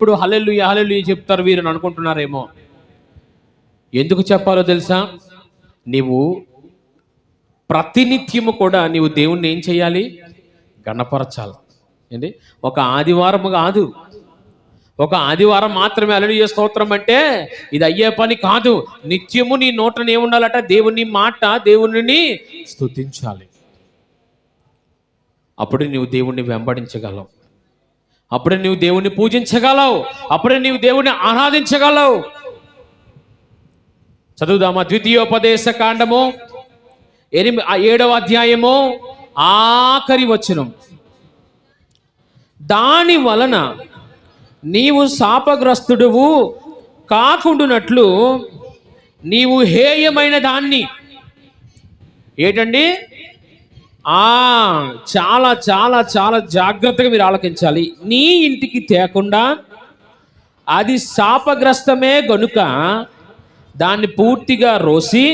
ఎప్పుడు హల్లెలూయా హల్లెలూయా చెప్తారు వీరు అనుకుంటున్నారేమో. ఎందుకు చెప్పాలో తెలుసా? నీవు ప్రతినిత్యము కూడా నీవు దేవుణ్ణి ఏం చేయాలి? గణపరచాలి. ఏంటి? ఒక ఆదివారం కాదు, ఒక ఆదివారం మాత్రమే హల్లెలూయా స్తోత్రం అంటే ఇది అయ్యే పని కాదు. నిత్యము నీ నోటను ఏముండాలట? దేవుని మాట, దేవుని స్తుతించాలి. అప్పుడే నీవు దేవుణ్ణి వెంబడించగలవు, అప్పుడే నీవు దేవుణ్ణి పూజించగలవు, అప్పుడే నీవు దేవుణ్ణి ఆరాధించగలవు. చదువుదామా? ద్వితీయోపదేశ కాండము 7వ అధ్యాయము ఆఖరి వచనం. దాని వలన నీవు శాపగ్రస్తుడువు కాకుండునట్లు నీవు హేయమైన దాన్ని ఏంటండి? చాలా చాలా చాలా జాగ్రత్తగా మీరు ఆలకించాలి. నీ ఇంటికి తేకుండా అది శాపగ్రస్తమే గనుక దాన్ని పూర్తిగా రోసి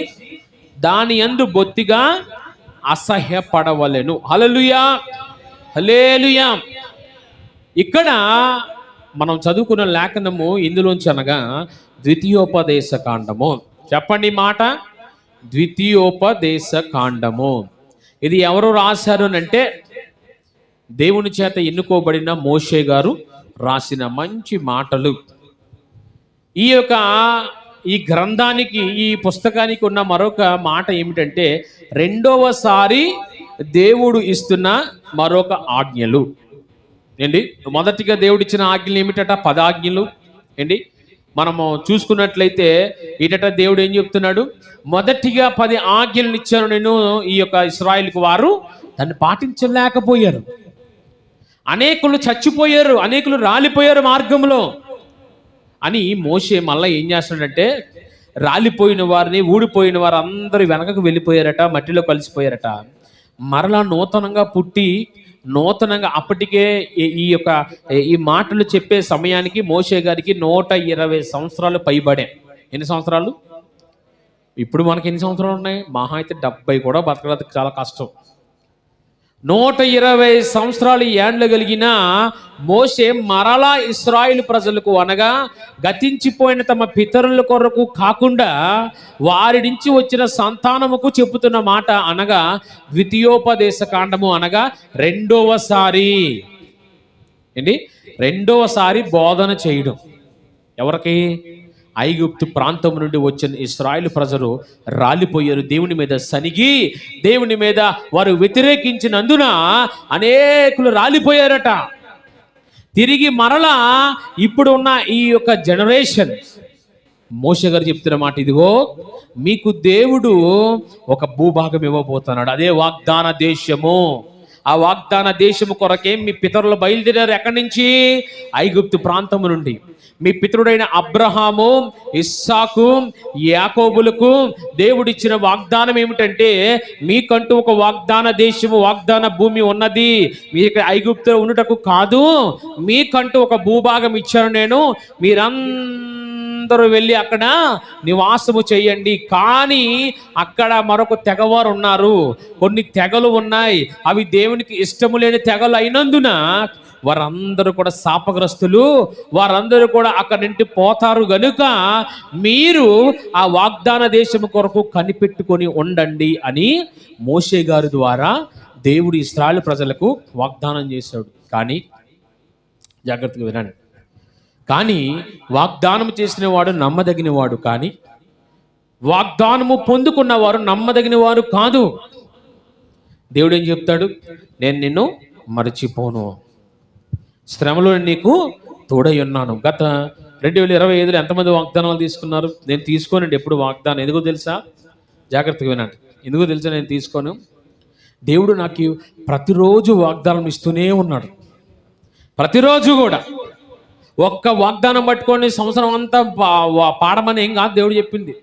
దాని యందు బొత్తిగా అసహ్యపడవలెను. హల్లెలూయా హల్లెలూయా. ఇక్కడ మనం చదువుకున్న లేఖనము ఇందులోంచి అనగా ద్వితీయోపదేశ కాండము. చెప్పండి మాట, ద్వితీయోపదేశ కాండము. ఇది ఎవరు రాశారు అంటే దేవుని చేత ఎన్నుకోబడిన మోషే గారు రాసిన మంచి మాటలు. ఈ గ్రంథానికి, ఈ పుస్తకానికి ఉన్న మరొక మాట ఏమిటంటే రెండవసారి దేవుడు ఇస్తున్న మరొక ఆజ్ఞలు. ఏంటి? మొదటిగా దేవుడు ఇచ్చిన ఆజ్ఞలు ఏమిటట? 10 ఆజ్ఞలు. ఏంటి? మనము చూసుకున్నట్లయితే ఈటట దేవుడు ఏం చెప్తున్నాడు? మొదటిగా 10 ఆజ్ఞలను ఇచ్చాను నేను ఈ యొక్క ఇశ్రాయేలుకు, వారు దాన్ని పాటించలేకపోయారు. అనేకులు చచ్చిపోయారు, అనేకులు రాలిపోయారు మార్గంలో అని మోషే మళ్ళీ ఏం చేస్తున్నాడంటే రాలిపోయిన వారిని, ఊడిపోయిన వారు అందరూ వెనకకు వెళ్ళిపోయారట, మట్టిలో కలిసిపోయారట. మరలా నూతనంగా పుట్టి నూతనంగా అప్పటికే ఈ మాటలు చెప్పే సమయానికి మోషే గారికి 120 సంవత్సరాలు పైబడే. ఎన్ని సంవత్సరాలు? ఇప్పుడు మనకి ఎన్ని సంవత్సరాలు ఉన్నాయి? మహా అయితే 70 కూడా బతకడానికి చాలా కష్టం. 120 సంవత్సరాలు ఏండ్లు కలిగిన మోషే మరలా ఇశ్రాయేలు ప్రజలకు అనగా గతించిపోయిన తమ పితరుల కొరకు కాకుండా వారి నుంచి వచ్చిన సంతానముకు చెప్పుతున్న మాట అనగా ద్వితీయోపదేశ కాండము అనగా రెండవసారి. ఏంటి? రెండవసారి బోధన చేయడం. ఎవరికి? ఐగుప్తు ప్రాంతం నుండి వచ్చిన ఇశ్రాయేలు ప్రజలు రాలిపోయారు. దేవుని మీద సనిగి, దేవుని మీద వారు వ్యతిరేకించినందున అనేకులు రాలిపోయారట. తిరిగి మరలా ఇప్పుడు ఉన్న ఈ యొక్క జనరేషన్ మోషే గారు చెప్తున్న మాట, ఇదిగో మీకు దేవుడు ఒక భూభాగం ఇవ్వబోతున్నాడు, అదే వాగ్దాన దేశము. ఆ వాగ్దాన దేశము కొరకే మీ పితరులు బయలుదేరారు. ఎక్కడి నుంచి? ఐగుప్తు ప్రాంతము నుండి. మీ పితరుడైన అబ్రహాము, ఇస్సాకు, యాకోబులకు దేవుడిచ్చిన వాగ్దానం ఏమిటంటే మీకంటూ ఒక వాగ్దాన దేశము, వాగ్దాన భూమి ఉన్నది. మీకు ఐగుప్తులో ఉండుటకు కాదు, మీకంటూ ఒక భూభాగం ఇచ్చాను నేను, మీరందరూ వెళ్ళి అక్కడ నివాసము చేయండి. కానీ అక్కడ మరొక తెగవారు ఉన్నారు, కొన్ని తెగలు ఉన్నాయి, అవి దేవునికి ఇష్టము లేని తెగలు అయినందున వారందరూ కూడా శాపగ్రస్తులు, వారందరూ కూడా అక్కడి నుండి పోతారు. గనుక మీరు ఆ వాగ్దాన దేశము కొరకు కనిపెట్టుకొని ఉండండి అని మోషే గారి ద్వారా దేవుడు ఇశ్రాయేలు ప్రజలకు వాగ్దానం చేశాడు. కానీ జాగ్రత్తగా వినండి, కానీ వాగ్దానం చేసిన వాడు నమ్మదగిన వాడు, కానీ వాగ్దానము పొందుకున్న వారు నమ్మదగిన వారు కాదు. దేవుడు ఏం చెప్తాడు? నేను నిన్ను మరచిపోను, శ్రమలో నీకు తోడై ఉన్నాను. గత 2025లో ఎంతమంది వాగ్దానాలు తీసుకున్నారు? నేను తీసుకోనండి ఎప్పుడు వాగ్దానం. ఎందుకో తెలుసా? జాగ్రత్తగా వినండి. ఎందుకో తెలుసా నేను తీసుకోను? దేవుడు నాకు ప్రతిరోజు వాగ్దానం ఇస్తూనే ఉన్నాడు. ప్రతిరోజు కూడా ఒక్క వాగ్దానం పట్టుకొని సంవత్సరం అంతా పాడమని ఏం కాదు దేవుడు చెప్పింది.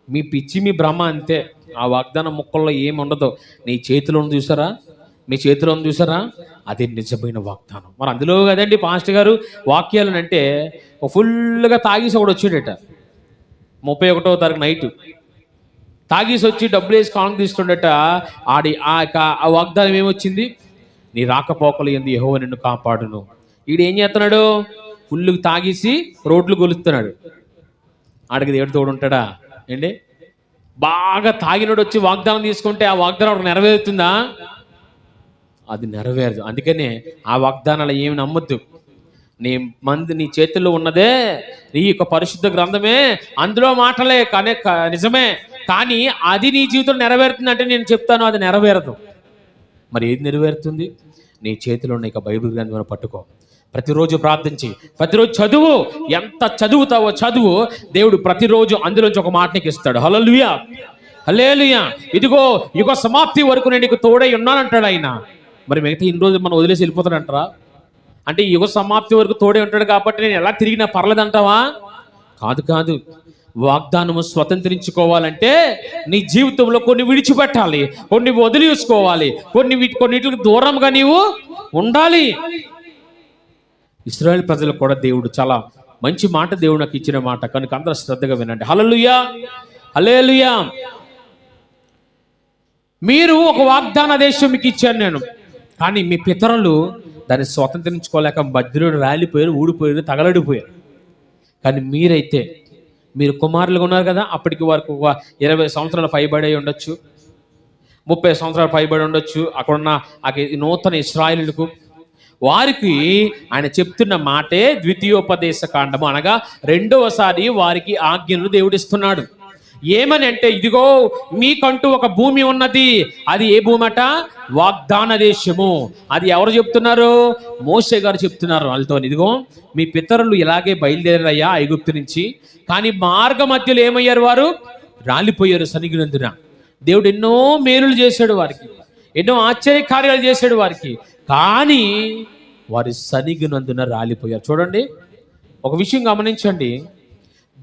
మీ పిచ్చి, మీ భ్రమ అంతే. ఆ వాగ్దానం ముక్కల్లో ఏముండదు. నీ చేతిలో చూసారా? మీ చేతిలో చూసారా? అది నిజమైన వాగ్దానం. మరి అందులో కదండి పాస్టర్ గారు వాక్యాలు అంటే ఫుల్గా తాగేసి ఒకడు వచ్చాడట 31వ తారీఖు నైట్. తాగేసి వచ్చి డబ్బులు వేసి కాలం తీసుకుండట. ఆ వాగ్దానం ఏమొచ్చింది? నీ రాకపోకలు ఎందు యెహోవా నిన్ను కాపాడును. ఈడు ఏం చేస్తున్నాడు? ఫుల్లు తాగేసి రోడ్లు కొలుస్తున్నాడు. ఆడికి దేవుడు తోడు ఉంటాడా ఏంటి? బాగా తాగినోడు వచ్చి వాగ్దానం తీసుకుంటే ఆ వాగ్దానం నెరవేరుతుందా? అది నెరవేరదు. అందుకనే ఆ వాగ్దానాలు ఏమి నమ్మొద్దు. నీ చేతుల్లో ఉన్నదే నీ యొక్క పరిశుద్ధ గ్రంథమే, అందులో మాటలే కానీ నిజమే, కానీ అది నీ జీవితంలో నెరవేరుతుందంటే నేను చెప్తాను అది నెరవేరదు. మరి ఏది నెరవేరుతుంది? నీ చేతిలో ఉన్న ఇక బైబిల్ గ్రంథం పట్టుకో, ప్రతిరోజు ప్రార్థించి, ప్రతిరోజు చదువు. ఎంత చదువుతావో చదువు, దేవుడు ప్రతిరోజు అందులోంచి ఒక మాట నీకు ఇస్తాడు. హల్లెలూయా, హల్లెలూయా. ఇదిగో యుగ సమాప్తి వరకు నేను నీకు తోడై ఉన్నానంటాడు ఆయన. మరి మిగతా ఇన్ని రోజులు మనం వదిలేసి వెళ్ళిపోతాడంటారా? అంటే యుగ సమాప్తి వరకు తోడే ఉంటాడు కాబట్టి నేను ఎలా తిరిగినా పర్లేదంటావా? కాదు కాదు. వాగ్దానము స్వతంత్రించుకోవాలంటే నీ జీవితంలో కొన్ని విడిచిపెట్టాలి, కొన్ని వదిలేసుకోవాలి, కొన్నిటికి దూరంగా నీవు ఉండాలి. ఇశ్రాయేలు ప్రజలకు కూడా దేవుడు చాలా మంచి మాట దేవుడు నాకు ఇచ్చిన మాట కనుక అందరూ శ్రద్ధగా వినండి. హల్లెలూయా, హల్లెలూయా. మీరు ఒక వాగ్దాన దేశం మీకు ఇచ్చాను నేను, కానీ మీ పితరులు దాన్ని స్వతంత్రించుకోలేక మధ్యలో రాలిపోయారు, ఊడిపోయారు, తగలడిపోయారు. కానీ మీరైతే మీరు కుమారులుగా ఉన్నారు కదా, అప్పటికి వారికి 20 సంవత్సరాలు పైబడి ఉండొచ్చు, 30 సంవత్సరాలు పైబడి ఉండొచ్చు. అక్కడున్న నూతన ఇశ్రాయేలులకు వారికి ఆయన చెప్తున్న మాటే ద్వితీయోపదేశ కాండము, అనగా రెండవసారి వారికి ఆజ్ఞలు దేవుడిస్తున్నాడు. ఏమని అంటే, ఇదిగో మీకంటూ ఒక భూమి ఉన్నది. అది ఏ భూమి అట? వాగ్దాన దేశము. అది ఎవరు చెప్తున్నారు? మోషే గారు చెప్తున్నారు వాళ్ళతో. ఇదిగో మీ పితరులు ఇలాగే బయలుదేరారయ్యా ఐగుప్తు నుంచి, కానీ మార్గ మధ్యలో ఏమయ్యారు? వారు రాలిపోయారు సనిగినందున. దేవుడు ఎన్నో మేలులు చేశాడు వారికి, ఎన్నో ఆశ్చర్య కార్యాలు చేశాడు వారికి, కానీ వారి సనిగినందున రాలిపోయారు. చూడండి, ఒక విషయం గమనించండి.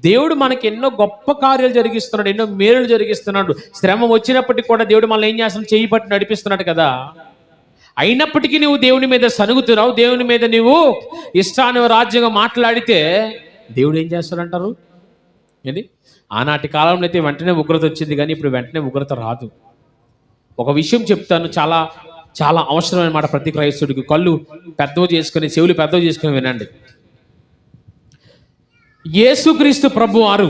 దేవుడు మనకి ఎన్నో గొప్ప కార్యాలు జరిగిస్తున్నాడు, ఎన్నో మేలులు జరిగిస్తున్నాడు. శ్రమ వచ్చినప్పటికీ కూడా దేవుడు మనల్ని ఏం చేస్తున్నాడు? చేయి పట్టి నడిపిస్తున్నాడు కదా. అయినప్పటికీ నువ్వు దేవుని మీద సనుగుతున్నావు, దేవుని మీద నువ్వు రాజ్యంగా మాట్లాడితే దేవుడు ఏం చేస్తాడంటారు? ఏంటి? ఆనాటి కాలంలో అయితే వెంటనే ఉగ్రత వచ్చింది, కానీ ఇప్పుడు వెంటనే ఉగ్రత రాదు. ఒక విషయం చెప్తాను, చాలా చాలా అవసరమైన మాట ప్రతి క్రైస్తవుడికి. కళ్ళు పెద్దవి చేసుకుని, చెవులు పెద్దవి చేసుకుని వినండి. యేసుక్రీస్తు ప్రభువారు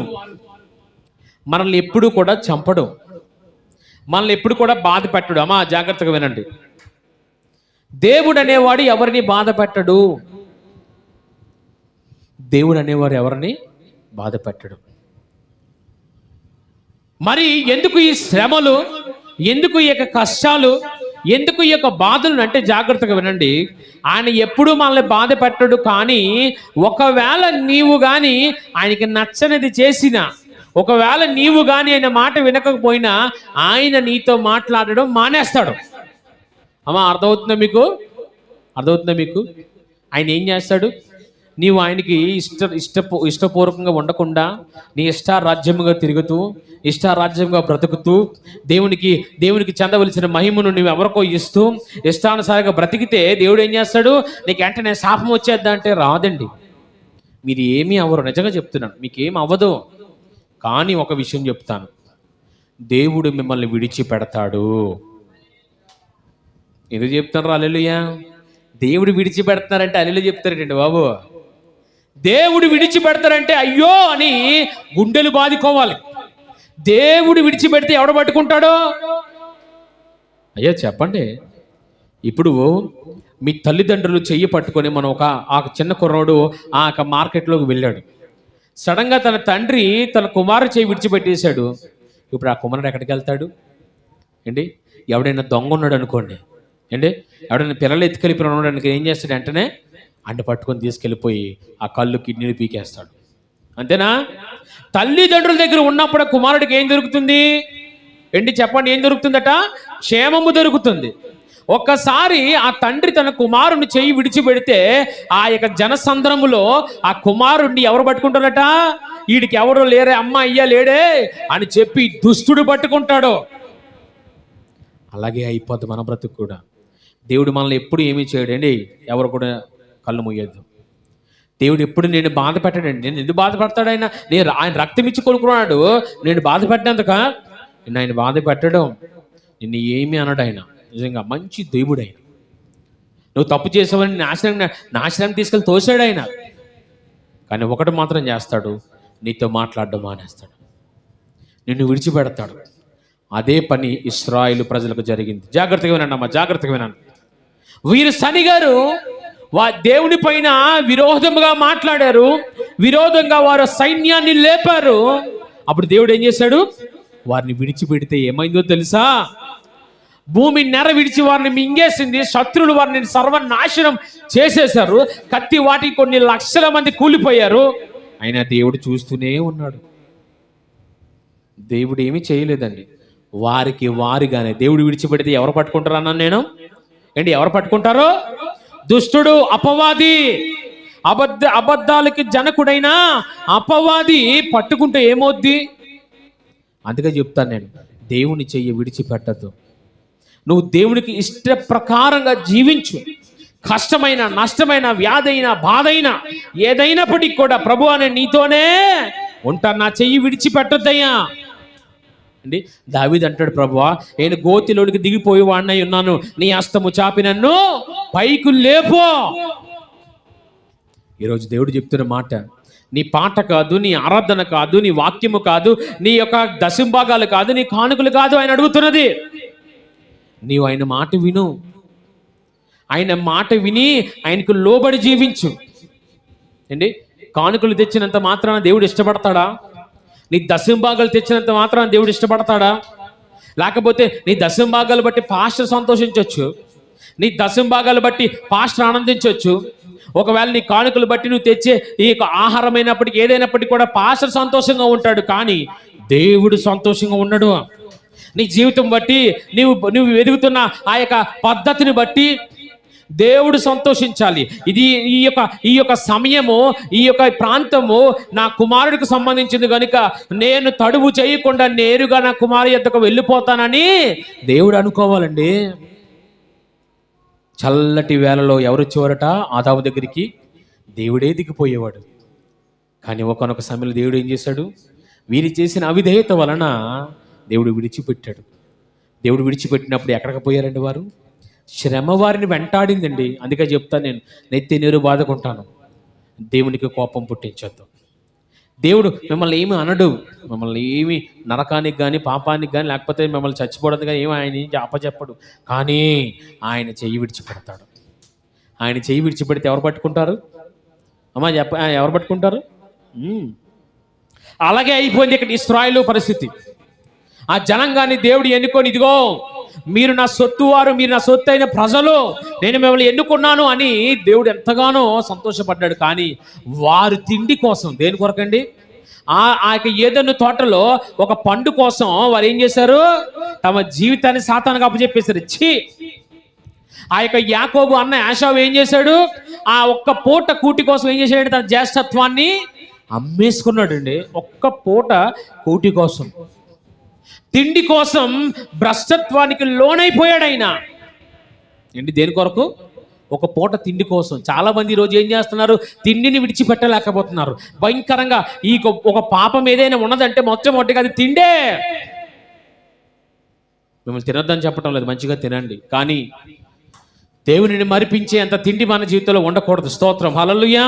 మనల్ని ఎప్పుడు కూడా చంపడు, మనల్ని ఎప్పుడు కూడా బాధ పెట్టడు. అమ్మా జాగ్రత్తగా వినండి. దేవుడు అనేవాడు ఎవరిని బాధ పెట్టడు. దేవుడు అనేవాడు ఎవరిని బాధ పెట్టడు. మరి ఎందుకు ఈ శ్రమలు, ఎందుకు ఈ యొక్క కష్టాలు, ఎందుకు ఈ యొక్క బాధలు అంటే జాగ్రత్తగా వినండి. ఆయన ఎప్పుడూ మనల్ని బాధ పెట్టడు, కానీ ఒకవేళ నీవు కానీ ఆయనకి నచ్చనిది చేసినా, ఒకవేళ నీవు కానీ ఆయన మాట వినకపోయినా ఆయన నీతో మాట్లాడడం మానేస్తాడు. అమ్మా అర్థమవుతుందా మీకు? అర్థమవుతుందా మీకు? ఆయన ఏం చేస్తాడు? నీవు ఆయనకి ఇష్టపూర్వకంగా ఉండకుండా నీ ఇష్టారాజ్యముగా తిరుగుతూ, ఇష్టారాజ్యంగా బ్రతుకుతూ, దేవునికి చెందవలసిన మహిమను నువ్వు ఎవరికో ఇస్తూ ఇష్టానుసారంగా బ్రతికితే దేవుడు ఏం చేస్తాడు? నీకు వెంటనే శాపం వచ్చేద్దా అంటే రాదండి. మీరు ఏమీ అవ్వరు, నిజంగా చెప్తున్నాను, మీకేం అవ్వదు. కానీ ఒక విషయం చెప్తాను, దేవుడు మిమ్మల్ని విడిచిపెడతాడు. ఎందుకు చెప్తున్నారు హల్లెలూయా? దేవుడు విడిచిపెడతారంటే హల్లెలూయా చెప్తారండి బాబు. దేవుడు విడిచిపెడతారంటే అయ్యో అని గుండెలు బాదుకోవాలి. దేవుడు విడిచిపెడితే ఎవడు పట్టుకుంటాడో? అయ్యో చెప్పండి. ఇప్పుడు మీ తల్లిదండ్రులు చెయ్యి పట్టుకొని మనం ఆ చిన్న కుర్రోడు ఆ మార్కెట్లోకి వెళ్ళాడు. సడన్గా తన తండ్రి తన కుమారుడు చెయ్యి విడిచిపెట్టేశాడు. ఇప్పుడు ఆ కుమారుడు ఎక్కడికి వెళ్తాడు? ఏంటి? ఎవడైనా దొంగ ఉన్నాడు అనుకోండి, ఏంటి, ఎవడైనా పిల్లలు ఎత్తుకెళ్ళిపోయిన ఉన్నాడానికి ఏం చేస్తాడు? వెంటనే అంట పట్టుకొని తీసుకెళ్ళిపోయి ఆ కళ్ళు కిడ్నీలు పీకేస్తాడు. అంతేనా? తల్లిదండ్రుల దగ్గర ఉన్నప్పుడు కుమారుడికి ఏం దొరుకుతుంది? ఏంటి చెప్పండి, ఏం దొరుకుతుందట? క్షేమము దొరుకుతుంది. ఒక్కసారి ఆ తండ్రి తన కుమారుని చెయ్యి విడిచిపెడితే ఆ యొక్క జనసంద్రములో ఆ కుమారుణ్ణి ఎవరు పట్టుకుంటారట? వీడికి ఎవరు లేరే, అమ్మ అయ్యా లేడే అని చెప్పి దుష్టుడు పట్టుకుంటాడు. అలాగే అయిపోద్ది మన బ్రతుకు కూడా. దేవుడు మనల్ని ఎప్పుడు ఏమీ చేయడండి, ఎవరు కూడా కళ్ళు మూయొద్దు. దేవుడు ఎప్పుడు నేను బాధ పెట్టాడండి. నేను ఎందుకు బాధపడతాడు? ఆయన రక్తం ఇచ్చి కొనుక్కున్నాడు. నేను బాధ పెట్టినందుక నిన్ను ఆయన బాధ పెట్టడం, నిన్ను ఏమీ అనడు. ఆయన నిజంగా మంచి దేవుడు. ఆయన నువ్వు తప్పు చేసావని నాశనం తీసుకెళ్ళి తోసాడు ఆయన. కానీ ఒకటి మాత్రం చేస్తాడు, నీతో మాట్లాడడం మానేస్తాడు, నిన్ను విడిచిపెడతాడు. అదే పని ఇశ్రాయేలు ప్రజలకు జరిగింది. జాగ్రత్తగా వినండి అమ్మా, జాగ్రత్తగా వినండి. వీరు శనిగారు దేవుని పైన విరోధముగా మాట్లాడారు, విరోధంగా వారు సైన్యాన్ని లేపారు. అప్పుడు దేవుడు ఏం చేశాడు? వారిని విడిచిపెడితే ఏమైందో తెలుసా? భూమి నెర విడిచి వారిని మింగేసింది. శత్రులు వారిని సర్వనాశనం చేసేశారు. కత్తి వాటికి కొన్ని లక్షల మంది కూలిపోయారు. అయినా దేవుడు చూస్తూనే ఉన్నాడు. దేవుడు ఏమీ చేయలేదండి. వారికి వారిగానే దేవుడు విడిచిపెడితే ఎవరు పట్టుకుంటారు అన్నాను నేను. ఏంటి, ఎవరు పట్టుకుంటారో? దుష్టుడు, అపవాది, అబద్ధాలకి జనకుడైన అపవాది పట్టుకుంటే ఏమవుద్ది? అందుకే చెప్తాను నేను, దేవుని చెయ్యి విడిచిపెట్టద్దు. నువ్వు దేవునికి ఇష్ట ప్రకారంగా జీవించు. కష్టమైన, నష్టమైన, వ్యాధైన, బాధైన ఏదైనప్పటికీ కూడా ప్రభు అనే నీతోనే ఉంటాను, నా చెయ్యి విడిచిపెట్టొద్దయ్యా అండి. దావీదు అంటాడు, ప్రభువా నేను గోతిలోనికి దిగిపోయి వాడినై ఉన్నాను, నీ హస్తము చాపి నన్ను పైకి లేపో. ఈరోజు దేవుడు చెప్తున్న మాట, నీ పాట కాదు, నీ ఆరాధన కాదు, నీ వాక్యము కాదు, నీ యొక్క దశంభాగాలు కాదు, నీ కానుకలు కాదు ఆయన అడుగుతున్నది. నీవు ఆయన మాట విను, ఆయన మాట విని ఆయనకు లోబడి జీవించు అండి. కానుకలు తెచ్చినంత మాత్రాన దేవుడు ఇష్టపడతాడా? నీ దశంభాగాలు తెచ్చినంత మాత్రాన దేవుడు ఇష్టపడతాడా? లేకపోతే నీ దశంభాగాలు బట్టి పాస్టర్ సంతోషించవచ్చు, నీ దశంభాగాలు బట్టి పాస్టర్ ఆనందించవచ్చు. ఒకవేళ నీ కానుకలు బట్టి నువ్వు తెచ్చే ఈ ఆహారమైనప్పటికీ ఏదైనప్పటికీ కూడా పాస్టర్ సంతోషంగా ఉంటాడు, కానీ దేవుడు సంతోషంగా ఉండడు. నీ జీవితం బట్టి నువ్వు ఎదుగుతున్న ఆ యొక్క పద్ధతిని బట్టి దేవుడు సంతోషించాలి. ఈ యొక్క సమయము, ఈ యొక్క ప్రాంతము నా కుమారుడికి సంబంధించింది కనుక నేను తడువు చేయకుండా నేరుగా నా కుమారు యొద్దకు వెళ్ళిపోతానని దేవుడు అనుకోవాలండి. చల్లటి వేళలో ఎవరు వచ్చేవారట? ఆదాము దగ్గరికి దేవుడే దిగిపోయేవాడు. కానీ ఒకనొక సమయంలో దేవుడు ఏం చేశాడు? వీరి చేసిన అవిధేయత వలన దేవుడు విడిచిపెట్టాడు. దేవుడు విడిచిపెట్టినప్పుడు ఎక్కడికి పోయారండి వారు? శ్రమ వారిని వెంటాడిందండి. అందుకే చెప్తాను నేను, నెత్తి నీరు బాదుకుంటాను. దేవునికి కోపం పుట్టించొద్దు. దేవుడు మిమ్మల్ని ఏమి అనడు, మిమ్మల్ని ఏమి నరకానికి కానీ పాపానికి కానీ లేకపోతే మిమ్మల్ని చచ్చిపోవడానికి కానీ ఏమి ఆయన అప్పచెప్పడు. కానీ ఆయన చెయ్యి విడిచిపెడతాడు. ఆయన చెయ్యి విడిచిపెడితే ఎవరు పట్టుకుంటారు అమ్మా? ఎవరు పట్టుకుంటారు? అలాగే అయిపోయింది ఇక్కడ ఇశ్రాయేలు పరిస్థితి. ఆ జనాంగాన్ని దేవుడు ఎన్నుకొని, ఇదిగో మీరు నా సొత్తు వారు, మీరు నా సొత్తు అయిన ప్రజలు, నేను మిమ్మల్ని ఎన్నుకున్నాను అని దేవుడు ఎంతగానో సంతోషపడ్డాడు. కానీ వారు తిండి కోసం, దేని కొరకండి? ఆ యొక్క ఏదెను తోటలో ఒక పండు కోసం వారు ఏం చేశారు? తమ జీవితాన్ని సాతానుగా అప్పచెప్పేశారు. ఆ యొక్క యాకోబు అన్న యాషావు ఏం చేశాడు? ఆ ఒక్క పూట కూటి కోసం ఏం చేశాడు? తన జ్యేష్ఠత్వాన్ని అమ్మేసుకున్నాడు అండి. ఒక్క పూట కూటి కోసం, తిండి కోసం భ్రష్టత్వానికి లోనైపోయాడు ఆయన. ఏంటి, దేని కొరకు? ఒక పూట తిండి కోసం. చాలా మంది ఈరోజు ఏం చేస్తున్నారు? తిండిని విడిచిపెట్టలేకపోతున్నారు. భయంకరంగా ఒక పాపం ఏదైనా ఉన్నదంటే మొట్టమొదటిగా అది తిండే. మిమ్మల్ని తినొద్దని చెప్పడం లేదు, మంచిగా తినండి, కానీ దేవునిని మరిపించే అంత తిండి మన జీవితంలో ఉండకూడదు. స్తోత్రం, హల్లెలూయా,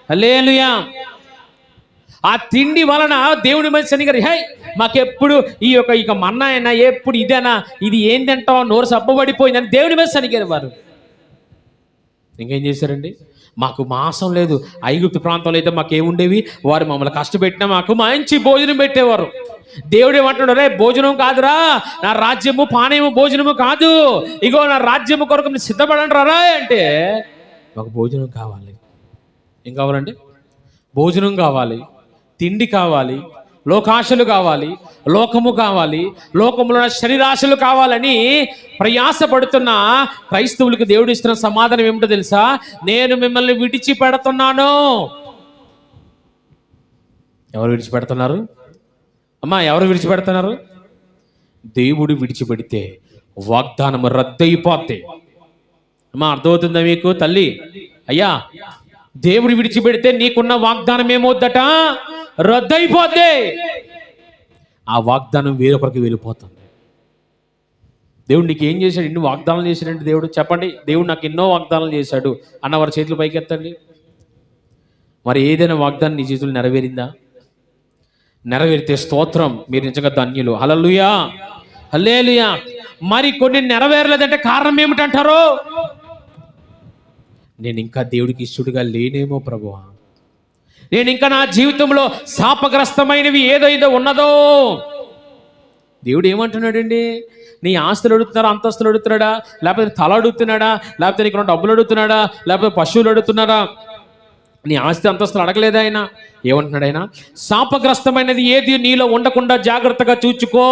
హల్లెలూయా. ఆ తిండి వలన దేవుని మనిషిని గారు, హై మాకెప్పుడు ఇక మన్నా అయినా ఎప్పుడు ఇదేనా, ఇది ఏం తింటావు, నోరు సబ్బబడిపోయిందని దేవుని మనిషి గారు వారు ఇంకేం చేశారండి? మాకు మాంసం లేదు. ఐగుప్తు ప్రాంతంలో అయితే మాకేముండేవి? వారు మమ్మల్ని కష్టపెట్టినా మాకు మంచి భోజనం పెట్టేవారు. దేవుడు ఏమంటున్నాడు? రే భోజనం కాదురా, నా రాజ్యము పానీయము భోజనము కాదు, ఇగో నా రాజ్యము కొరకు మీరు సిద్ధపడండి రా అంటే మాకు భోజనం కావాలి. ఏం కావాలండి? భోజనం కావాలి, తిండి కావాలి, లోకాశలు కావాలి, లోకము కావాలి, లోకములో శరీరాశలు కావాలని ప్రయాసపడుతున్న క్రైస్తవులకు దేవుడు ఇస్తున్న సమాధానం ఏమిటో తెలుసా? నేను మిమ్మల్ని విడిచిపెడుతున్నాను. ఎవరు విడిచిపెడుతున్నారు అమ్మా? ఎవరు విడిచిపెడుతున్నారు? దేవుడు విడిచిపెడితే వాగ్దానం రద్దయిపోతే. అమ్మా అర్థమవుతుందా మీకు తల్లి? అయ్యా, దేవుడు విడిచిపెడితే నీకున్న వాగ్దానం ఏమవుద్దట? రద్దయిపోద్ది. ఆ వాగ్దానం వేరొకరికి వెళ్ళిపోతుంది. దేవుడు నీకు ఏం చేశాడు? ఎన్ని వాగ్దానాలు చేశాడంటే దేవుడు, చెప్పండి. దేవుడు నాకు ఎన్నో వాగ్దానాలు చేశాడు అన్నవారి చేతులు పైకెత్తండి. మరి ఏదైనా వాగ్దానం నీ జీవితంలో నెరవేరిందా? నెరవేరితే స్తోత్రం, మీరు నిజంగా ధన్యులు. హల్లెలూయా, హల్లెలూయా. మరి కొన్ని నెరవేరలేదంటే కారణం ఏమిటంటారు? నేను ఇంకా దేవుడికి ఇష్టడుగా లేనేమో ప్రభువా, నేను ఇంకా నా జీవితంలో శాపగ్రస్తమైనవి ఏదైతే ఉన్నదో. దేవుడు ఏమంటున్నాడండి? నీ ఆస్తులు అడుగుతున్నారా, అంతస్తులు అడుగుతున్నాడా, లేకపోతే తల అడుగుతున్నాడా, లేకపోతే నీకు డబ్బులు అడుగుతున్నాడా, లేకపోతే పశువులు అడుగుతున్నాడా? నీ ఆస్తి అంతస్తులు అడగలేదా ఆయన? ఏమంటున్నాడు ఆయన? శాపగ్రస్తమైనది ఏది నీలో ఉండకుండా జాగ్రత్తగా చూచుకో.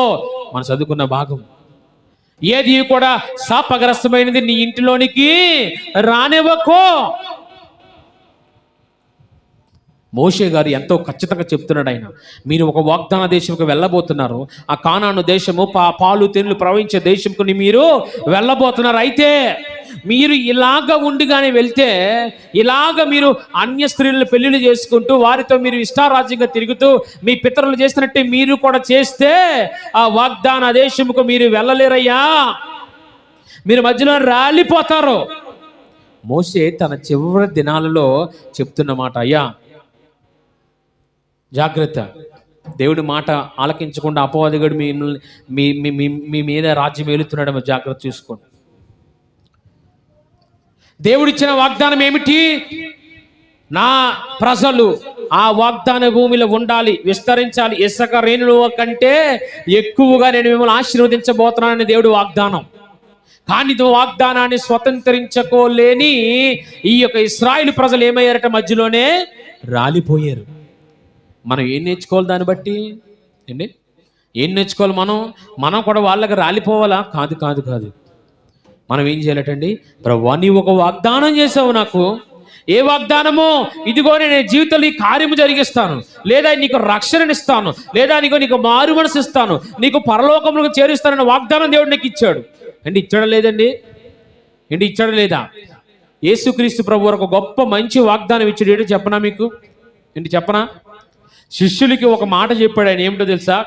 మనం చదువుకున్న భాగం. ఏది కూడా శాపగ్రస్తమైనది నీ ఇంటిలోనికి రానివ్వకో. మోషే గారు ఎంతో ఖచ్చితంగా చెప్తున్నాడు ఆయన. మీరు ఒక వాగ్దాన దేశంకు వెళ్ళబోతున్నారు. ఆ కానాను దేశము పాలు తేనెలు ప్రవహించే దేశంకు మీరు వెళ్ళబోతున్నారు. అయితే మీరు ఇలాగ ఉండిగానే వెళ్తే, ఇలాగ మీరు అన్య స్త్రీలను పెళ్లిళ్ళు చేసుకుంటూ వారితో మీరు ఇష్టారాజ్యంగా తిరుగుతూ మీ పితరులు చేసినట్టే మీరు కూడా చేస్తే ఆ వాగ్దాన దేశముకు మీరు వెళ్ళలేరయ్యా, మీరు మధ్యలో రాలిపోతారు. మోషే తన చివరి దినాలలో చెప్తున్న మాట, అయ్యా జాగ్రత్త, దేవుడి మాట ఆలకించకుండా అపవాదిగాడు మీ మీద రాజ్యం ఏలుతున్నాడేమో, జాగ్రత్త చూసుకోండి. దేవుడిచ్చిన వాగ్దానం ఏమిటి? నా ప్రజలు ఆ వాగ్దాన భూమిలో ఉండాలి, విస్తరించాలి, ఇసుక రేణుల కంటే ఎక్కువగా నేను మిమ్మల్ని ఆశీర్వదించబోతున్నానని దేవుడి వాగ్దానం. కానీ వాగ్దానాన్ని స్వతంత్రించుకోలేని ఈ యొక్క ఇశ్రాయేలు ప్రజలు ఏమయ్యారట? మధ్యలోనే రాలిపోయారు. మనం ఏం నేర్చుకోవాలి దాన్ని బట్టి అండి? ఏం నేర్చుకోవాలి మనం కూడా వాళ్ళకి రాలిపోవాలా? కాదు కాదు కాదు. మనం ఏం చేయాలటండి? ప్రభువా, నీవు ఒక వాగ్దానం చేసావు నాకు. ఏ వాగ్దానము? ఇదిగో నేను జీవితంలో ఈ కార్యము జరిగిస్తాను, లేదా నీకు రక్షణనిస్తాను, లేదా నీకు మారు మనసు ఇస్తాను, నీకు పరలోకములకు చేరుస్తానన్న వాగ్దానం దేవుడు నీకు ఇచ్చాడు. అంటే ఇచ్చాడా లేదండి? ఏంటి ఇచ్చాడా లేదా? యేసుక్రీస్తు ప్రభు ఒక గొప్ప మంచి వాగ్దానం ఇచ్చాడు. ఏంటో చెప్పనా మీకు? ఏంటి చెప్పనా? శిష్యులకి ఒక మాట చెప్పాడు ఆయన. ఏమిటో తెలుసా?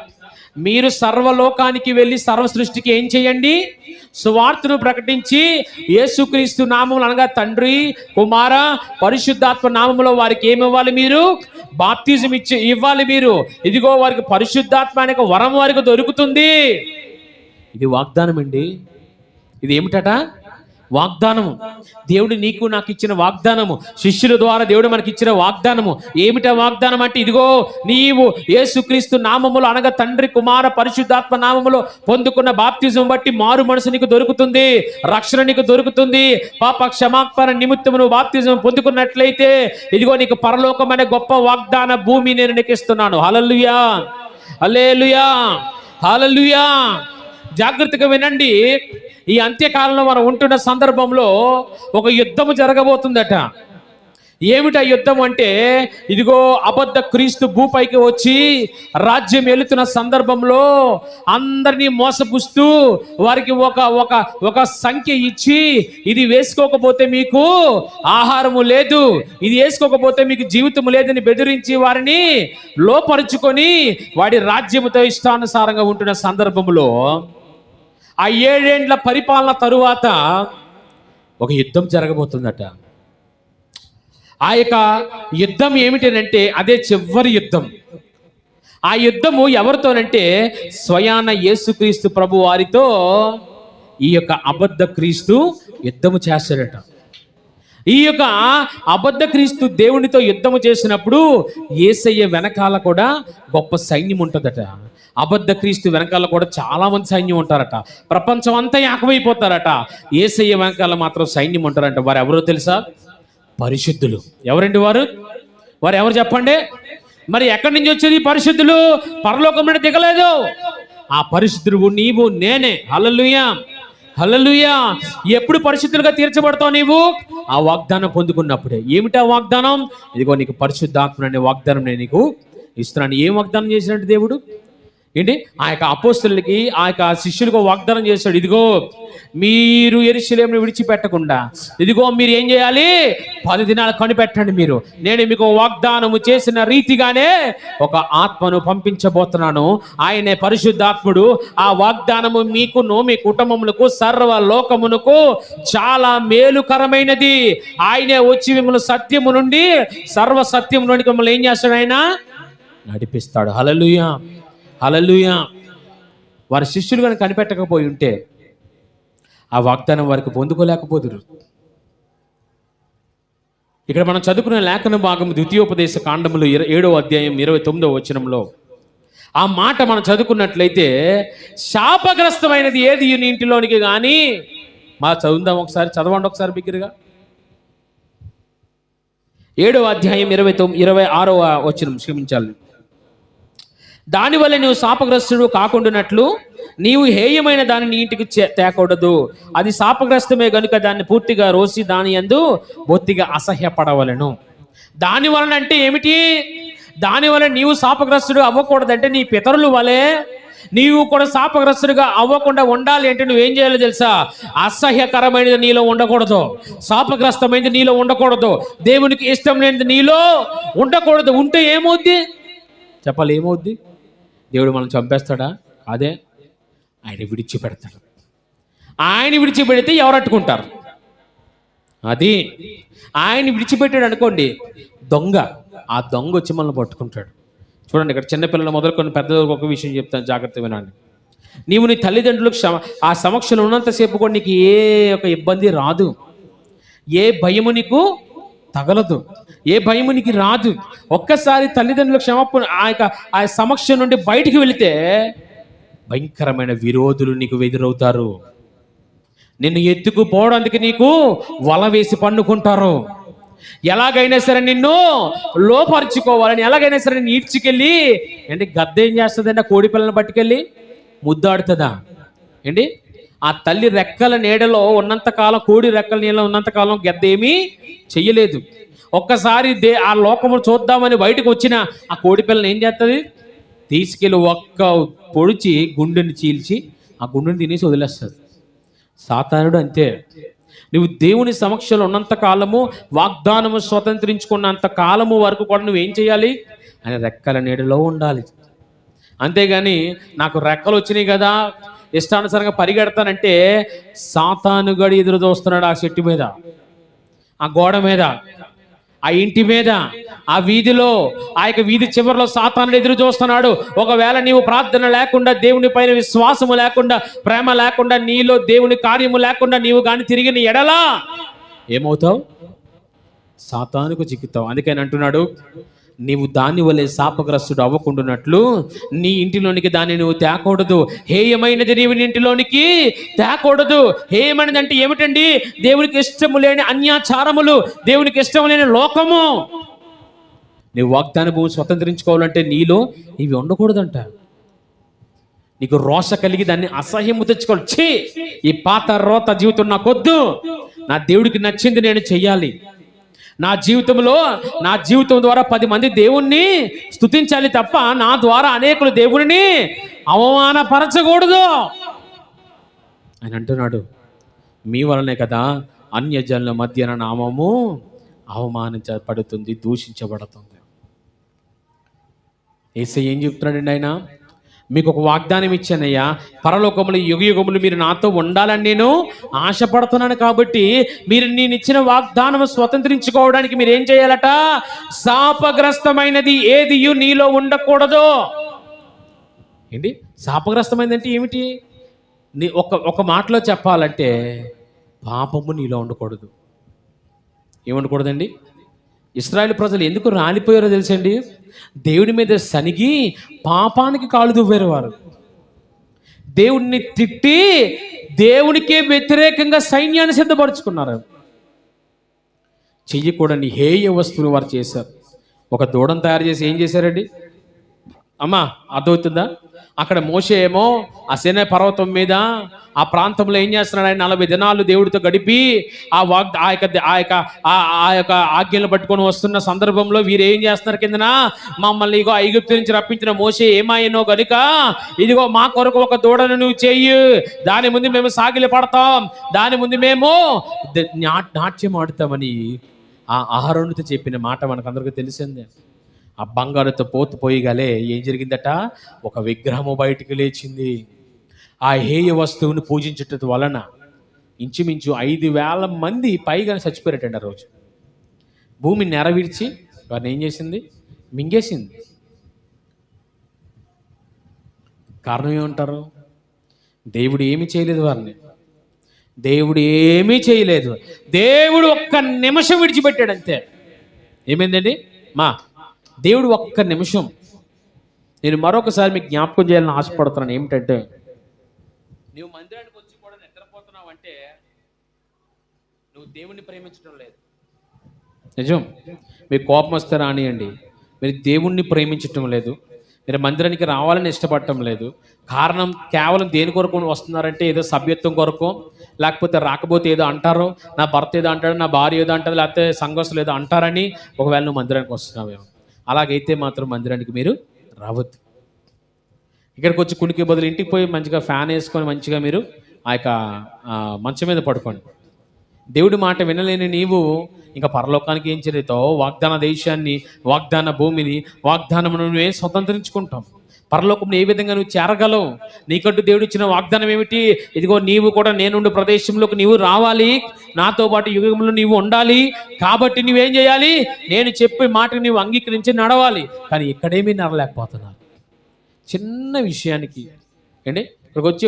మీరు సర్వలోకానికి వెళ్ళి సర్వ సృష్టికి ఏం చేయండి? సువార్తను ప్రకటించి యేసుక్రీస్తు నామములు, అనగా తండ్రి, కుమార, పరిశుద్ధాత్మ నామములో వారికి ఏమి ఇవ్వాలి? మీరు బాప్తిజం ఇవ్వాలి. మీరు ఇదిగో వారికి పరిశుద్ధాత్మ అనే వరం వారికి దొరుకుతుంది. ఇది వాగ్దానం అండి. ఇది ఏమిటట? వాగ్దానము. దేవుడు నీకు నాకు ఇచ్చిన వాగ్దానము, శిష్యుల ద్వారా దేవుడు మనకి ఇచ్చిన వాగ్దానము. ఏమిటా వాగ్దానం అంటే, ఇదిగో నీవు యేసుక్రీస్తు నామములో, అనగా తండ్రి, కుమార, పరిశుద్ధాత్మ నామములో పొందుకున్న బాప్తిజం బట్టి మారు మనసు నీకు దొరుకుతుంది, రక్షణ నీకు దొరుకుతుంది. పాప క్షమాపణ నిమిత్తము నువ్వు బాప్తిజం పొందుకున్నట్లయితే ఇదిగో నీకు పరలోకం అనే గొప్ప వాగ్దాన భూమి నేను నీకు ఇస్తున్నాను. హల్లెలూయా, హల్లెలూయా, హల్లెలూయా. జాగ్రత్తగా వినండి. ఈ అంత్యకాలంలో మనం ఉంటున్న సందర్భంలో ఒక యుద్ధము జరగబోతుందట. ఏమిటా యుద్ధం అంటే, ఇదిగో అబద్ధ క్రీస్తు భూపైకి వచ్చి రాజ్యం ఏలుతున్న సందర్భంలో అందరినీ మోసపుస్తూ వారికి ఒక సంఖ్య ఇచ్చి, ఇది వేసుకోకపోతే మీకు ఆహారము లేదు, ఇది వేసుకోకపోతే మీకు జీవితం లేదని బెదిరించి వారిని లోపరుచుకొని వాడి రాజ్యముతో ఇష్టానుసారంగా ఉంటున్న సందర్భంలో ఆ 7 ఏండ్ల పరిపాలన తరువాత ఒక యుద్ధం జరగబోతుందట. ఆ యొక్క యుద్ధం ఏమిటంటే అదే చివరి యుద్ధం. ఆ యుద్ధము ఎవరితోనంటే స్వయాన యేసుక్రీస్తు ప్రభు వారితో ఈ యొక్క అబద్ధ క్రీస్తు యుద్ధము చేస్తాడట. ఈ యొక్క అబద్ధ క్రీస్తు దేవునితో యుద్ధము చేసినప్పుడు యేసయ్య వెనకాల కూడా గొప్ప సైన్యం ఉంటుందట. అబద్ధ క్రీస్తు వెనకాల కూడా చాలా మంది సైన్యం ఉంటారట. ప్రపంచం అంతా ఏకమైపోతారట. యేసయ్య వెనకాల మాత్రం సైన్యం ఉంటారంట. వారు ఎవరో తెలుసా? పరిశుద్ధులు. ఎవరండి వారు? వారు ఎవరు చెప్పండి? మరి ఎక్కడి నుంచి వచ్చేది పరిశుద్ధులు? పరలోకం నుండి దిగలేదు. ఆ పరిశుద్ధుడు నీవు, నేనే. హల్లెలూయా, హల్లెలూయా. ఎప్పుడు పరిశుద్ధులుగా తీర్చబడతావు నీవు? ఆ వాగ్దానం పొందుకున్నప్పుడే. ఏమిటా వాగ్దానం? ఇదిగో నీకు పరిశుద్ధాత్మ అనే వాగ్దానం నేను నీకు ఇస్తున్నాను. ఏం వాగ్దానం చేసినట్టు దేవుడు? ఏంటి ఆ యొక్క అపోస్తలులకి ఆ యొక్క శిష్యులకు వాగ్దానం చేశాడు, ఇదిగో మీరు యెరూషలేమును విడిచిపెట్టకుండా ఇదిగో మీరు ఏం చేయాలి, 10 దినాలు కనిపెట్టండి, మీరు నేను మీకు వాగ్దానము చేసిన రీతిగానే ఒక ఆత్మను పంపించబోతున్నాను, ఆయనే పరిశుద్ధాత్ముడు. ఆ వాగ్దానము మీకును మీ కుటుంబములకు సర్వ లోకమునకు చాలా మేలుకరమైనది. ఆయనే వచ్చి మిమ్మల్ని సత్యము నుండి సర్వ సత్యము నుండి మిమ్మల్ని ఏం చేస్తాడు, ఆయన నడిపిస్తాడు. హల్లెలూయా, హల్లెలూయా. వారి శిష్యులు కనుక కనిపెట్టకపోయి ఉంటే ఆ వాగ్దానం వారికి పొందుకోలేకపోదురు. ఇక్కడ మనం చదువుకున్న లేఖన భాగం ద్వితీయోపదేశ కాండములు 7వ అధ్యాయం 29వ వచనంలో ఆ మాట మనం చదువుకున్నట్లయితే, శాపగ్రస్తమైనది ఏది నీ ఇంటిలోనికి కానీ, మా చదువుదాం ఒకసారి, చదవండి ఒకసారి బిగ్గరగా. 7వ అధ్యాయం 26వ వచనం, క్షమించాలి. దానివల్ల నీవు శాపగ్రస్తుడు కాకుండానట్లు నీవు హేయమైన దాన్ని నీ ఇంటికి తేకూడదు. అది శాపగ్రస్తమే గనుక దాన్ని పూర్తిగా రోసి దాని యందు బొత్తిగా అసహ్యపడవలను. దానివలన అంటే ఏమిటి? దానివల్ల నీవు శాపగ్రస్తుడు అవ్వకూడదంటే నీ పితరుల వలె నీవు కూడా శాపగ్రస్తుడిగా అవ్వకుండా ఉండాలి అంటే నువ్వేం చేయాలో తెలుసా? అసహ్యకరమైనది నీలో ఉండకూడదు, శాపగ్రస్తమైనది నీలో ఉండకూడదు, దేవునికి ఇష్టం లేనిది నీలో ఉండకూడదు. ఉంటే ఏమవుద్ది చెప్పాలి? ఏమవుద్ది? దేవుడు మనం చంపేస్తాడా? అదే, ఆయన విడిచిపెడతాడు. ఆయన విడిచిపెడితే ఎవరు అట్టుకుంటారు? అది ఆయన విడిచిపెట్టాడు అనుకోండి, దొంగ, ఆ దొంగ వచ్చి మనల్ని పట్టుకుంటాడు. చూడండి, ఇక్కడ చిన్నపిల్లలు మొదలుకొని పెద్దలకు ఒక విషయం చెప్తాను, జాగ్రత్త వినండి. నీవు నీ తల్లిదండ్రులకు ఆ సమక్షంలో ఉన్నంతసేపు కూడా నీకు ఏ ఒక ఇబ్బంది రాదు, ఏ భయము నీకు తగలదు, ఏ భయము నీకు రాదు. ఒక్కసారి తల్లిదండ్రులకు క్షమాపణ ఆ సమక్షం నుండి బయటికి వెళితే భయంకరమైన విరోధులు నీకు ఎదురవుతారు. నిన్ను ఎత్తుకుపోవడానికి నీకు వల వేసి పన్నుకుంటారు. ఎలాగైనా సరే నిన్ను లోపరుచుకోవాలని, ఎలాగైనా సరే నిన్ను ఈడ్చుకెళ్ళి ఏంటి గద్ద ఏం చేస్తుందండి? ఆ కోడి పిల్లలను పట్టుకెళ్ళి ముద్దాడుతుందా ఏంటి? ఆ తల్లి రెక్కల నీడలో ఉన్నంతకాలం, కోడి రెక్కల నీడలో ఉన్నంతకాలం గద్ద ఏమీ చెయ్యలేదు. ఒక్కసారి ఆ లోకము చూద్దామని బయటకు వచ్చిన ఆ కోడి పిల్లని ఏం చేస్తుంది? తీసుకెళ్ళి ఒక్క పొడిచి గుండెని చీల్చి ఆ గుండెని తినేసి వదిలేస్తుంది. సాతానుడు అంతే. నువ్వు దేవుని సమక్షంలో ఉన్నంత కాలము, వాగ్దానము స్వతంత్రించుకున్నంత కాలము వరకు కూడా నువ్వేం చేయాలి? ఆయన రెక్కల నీడలో ఉండాలి. అంతేగాని నాకు రెక్కలు వచ్చినాయి కదా ఇష్టానుసారంగా పరిగెడతానంటే సాతానుగడి ఎదురు చూస్తున్నాడు. ఆ చెట్టు మీద, ఆ గోడ మీద, ఆ ఇంటి మీద, ఆ వీధిలో, ఆ యొక్క వీధి చివరిలో సాతానుడు ఎదురు చూస్తున్నాడు. ఒకవేళ నీవు ప్రార్థన లేకుండా, దేవుని పైన విశ్వాసము లేకుండా, ప్రేమ లేకుండా, నీలో దేవుని కార్యము లేకుండా నీవు కానీ తిరిగిన ఎడలా ఏమవుతావు? సాతానుకు చిక్కుతావు. అందుకని అంటున్నాడు, నీవు దాని వల్లే శాపగ్రస్తుడు అవ్వకుండానట్లు నీ ఇంటిలోనికి దాన్ని నువ్వు తేకూడదు. హేయమైనది నీవు నీ ఇంటిలోనికి తేకూడదు. హేయమైనది అంటే ఏమిటండి? దేవునికి ఇష్టము లేని అన్యాచారములు, దేవునికి ఇష్టం లేని లోకము. నీవు వాగ్దాన భూమి స్వతంత్రించుకోవాలంటే నీలో ఇవి ఉండకూడదంట. నీకు రోష కలిగి దాన్ని అసహ్యము తెచ్చుకోవాలి. ఛీ, ఈ పాత రోత జీవితం నాకొద్దు, నా దేవుడికి నచ్చింది నేను చెయ్యాలి, నా జీవితం ద్వారా 10 మంది దేవుణ్ణి స్తుతించాలి తప్ప నా ద్వారా అనేకులు దేవుడిని అవమానపరచకూడదు అని అంటున్నాడు. మీ వలనే కదా అన్యజనుల మధ్యన నామము అవమానించబడుతుంది, దూషించబడుతుంది. యేసయ్య ఏం చెప్తున్నాడండి? ఆయన మీకు ఒక వాగ్దానం ఇచ్చానయ్యా, పరలోకములు యుగయుగములు మీరు నాతో ఉండాలని నేను ఆశపడుతున్నాను. కాబట్టి మీరు నేను ఇచ్చిన వాగ్దానం స్వతంత్రించుకోవడానికి మీరు ఏం చేయాలట? శాపగ్రస్తమైనది ఏది నీలో ఉండకూడదు. ఏంటి శాపగ్రస్తమైనది అంటే ఏమిటి? ఒక మాటలో చెప్పాలంటే పాపము నీలో ఉండకూడదు. ఏముండకూడదండి? ఇశ్రాయేలు ప్రజలు ఎందుకు రాలిపోయారో తెలుసండి? దేవుడి మీద సనిగి పాపానికి కాలు దువ్వారు. వారు దేవుడిని తిట్టి దేవునికే వ్యతిరేకంగా సైన్యాన్ని సిద్ధపరచుకున్నారు. చెయ్యకూడని హేయ వస్తువులు వారు చేశారు. ఒక దూడను తయారు చేసి ఏం చేశారండి? అమ్మా అర్థమవుతుందా? అక్కడ మోషే ఏమో ఆ సీనాయి పర్వతం మీద ఆ ప్రాంతంలో ఏం చేస్తున్నాడు? ఆయన 40 దినాలు దేవుడితో గడిపి ఆ యొక్క ఆజ్ఞలు పట్టుకొని వస్తున్న సందర్భంలో వీరు ఏం చేస్తున్నారు? కిందన మమ్మల్ని ఇగో ఐగుప్తు నుంచి రప్పించిన మోషే ఏమాయనో గనుక ఇదిగో మా కొరకు ఒక దూడను నువ్వు చెయ్యి, దాని ముందు మేము సాగిలి పడతాం, దాని ముందు మేము నాట్యం ఆడుతామని ఆ అహరోనుతో చెప్పిన మాట మనకందరికీ తెలిసిందే. ఆ బంగారుతో పోయిగలే ఏం జరిగిందట? ఒక విగ్రహము బయటికి లేచింది. ఆ హేయ వస్తువుని పూజించటం వలన ఇంచుమించు 5,000 మంది పైగా చచ్చిపోయారటండి ఆ రోజు. భూమి నెరవిర్చి వారిని ఏం చేసింది? మింగేసింది. కారణం ఏమంటారు? దేవుడు ఏమి చేయలేదు వారిని. దేవుడు ఏమీ చేయలేదు. దేవుడు ఒక్క నిమిషం విడిచిపెట్టాడు అంతే. ఏమైందండి? దేవుడు ఒక్క నిమిషం. నేను మరొకసారి మీకు జ్ఞాపకం చేయాలని ఆశపడుతున్నాను. ఏమిటంటే, నువ్వు మందిరానికి వచ్చి కూడా నిద్రపోతున్నావు అంటే నువ్వు దేవుణ్ణి ప్రేమించడం లేదు. నిజం. మీకు కోపం వస్తే రానియండి, మీరు దేవుణ్ణి ప్రేమించటం లేదు. మీరు మందిరానికి రావాలని ఇష్టపడటం లేదు. కారణం కేవలం దేని కొరకు వస్తున్నారంటే ఏదో సభ్యత్వం కొరకు, లేకపోతే రాకపోతే ఏదో అంటారు, నా భర్త ఏదో అంటాడు, నా భార్య ఏదో అంటారు, లేకపోతే సంఘస్థులు ఏదో అంటారని ఒకవేళ నువ్వు మందిరానికి వస్తున్నావేమో. అలాగైతే మాత్రం మందిరానికి మీరు రావద్దు. ఇక్కడికి వచ్చి కునికి బదులు ఇంటికి పోయి మంచిగా ఫ్యాన్ వేసుకొని మంచిగా మీరు ఆ యొక్క మంచం మీద పడుకోండి. దేవుడి మాట వినలేని నీవు ఇంకా పరలోకానికి ఏం చేరుతావు? వాగ్దాన దేశాన్ని, వాగ్దాన భూమిని, వాగ్దానమును నువ్వే స్వతంత్రించుకుంటాం. పరలోకంలో ఏ విధంగా నువ్వు చేరగలవు? నీకంటూ దేవుడు ఇచ్చిన వాగ్దానం ఏమిటి? ఇదిగో నీవు కూడా నేనుండే ప్రదేశంలోకి నీవు రావాలి, నాతో పాటు యుగంలో నీవు ఉండాలి. కాబట్టి నువ్వేం చేయాలి? నేను చెప్పే మాటని నీవు అంగీకరించి నడవాలి. కానీ ఇక్కడేమీ నడలేకపోతున్నారు. చిన్న విషయానికి ఏంటి ఇక్కడికి వచ్చి